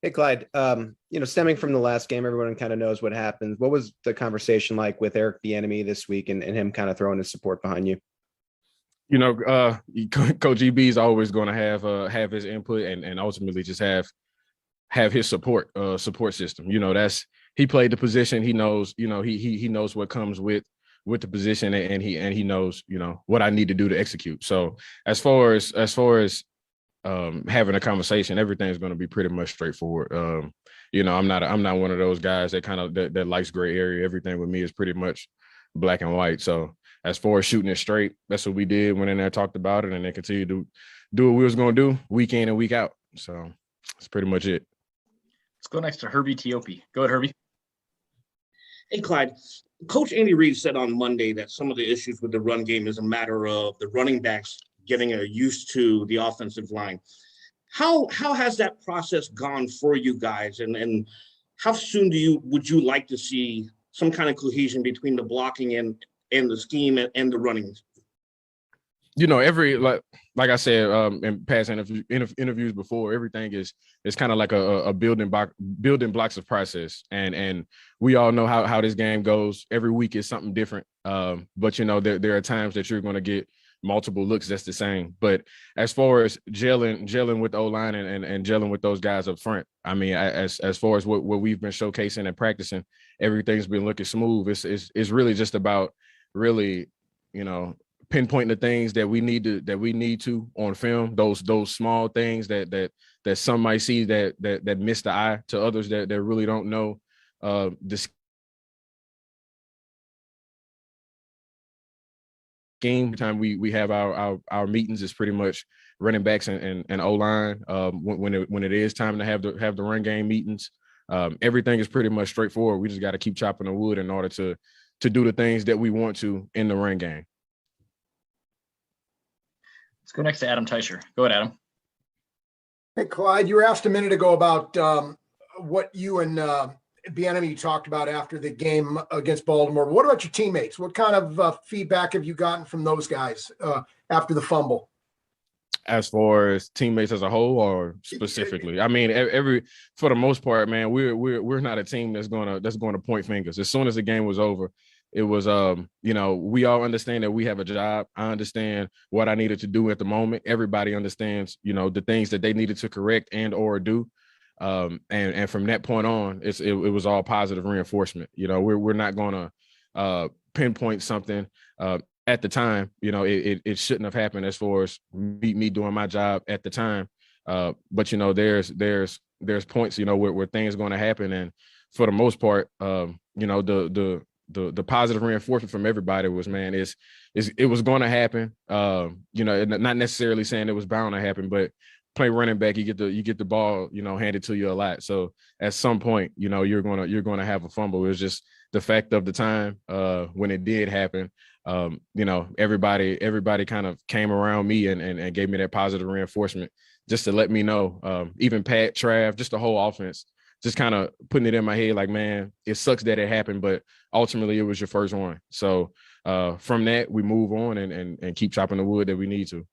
Hey, Clyde, stemming from the last game, everyone kind of knows what happened. What was the conversation like with Eric Bieniemy this week and him kind of throwing his support behind you? Coach EB is always going to have his input and ultimately just have his support system. That's he played the position. He knows, he knows what comes with the position, and he knows, what I need to do to execute. So as far as having a conversation, everything's going to be pretty much straightforward. I'm not one of those guys that likes gray area. Everything with me is pretty much black and white. So as far as shooting it straight, that's what we did. Went in there, talked about it, and then continue to do what we was going to do week in and week out. So that's pretty much it. Let's go next to Herbie Teope. Go ahead, Herbie. Hey, Clyde. Coach Andy Reid said on Monday that some of the issues with the run game is a matter of the running backs getting used to the offensive line. How has that process gone for you guys? And how soon would you like to see some kind of cohesion between the blocking and the scheme and the running? Every like I said in past interviews before, everything is kind of like a building blocks of process, and we all know how this game goes. Every week is something different, but there are times that you're going to get multiple looks that's the same. But as far as gelling with the O-line and gelling with those guys up front, I mean, as far as what we've been showcasing and practicing, everything's been looking smooth. It's really just about really, pinpointing the things that we need to on film, those small things that some might see that miss the eye to others that really don't know the scheme. Time we have our meetings is pretty much running backs and O-line. When it is time to have the run game meetings, everything is pretty much straightforward. We just got to keep chopping the wood in order to do the things that we want to in the run game. Let's go next to Adam Teicher. Go ahead, Adam. Hey, Clyde, you were asked a minute ago about what you and Bieniemy talked about after the game against Baltimore. What about your teammates? What kind of feedback have you gotten from those guys after the fumble? As far as teammates as a whole, or specifically? I mean, for the most part, man, we're not a team that's gonna point fingers. As soon as the game was over, it was we all understand that we have a job. I understand what I needed to do at the moment. Everybody understands, the things that they needed to correct and or do. And from that point on, it was all positive reinforcement. We're not gonna pinpoint something at the time. It shouldn't have happened as far as me doing my job at the time. But there's points, where things are going to happen, and for the most part, the positive reinforcement from everybody was, man, it was going to happen. Not necessarily saying it was bound to happen, but play running back, you get the ball, handed to you a lot. So at some point, you're gonna have a fumble. It was just the fact of the time when it did happen. Everybody kind of came around me and gave me that positive reinforcement just to let me know. Even Pat, Trav, just the whole offense, just kind of putting it in my head like, man, it sucks that it happened, but ultimately it was your first one. So from that, we move on and keep chopping the wood that we need to.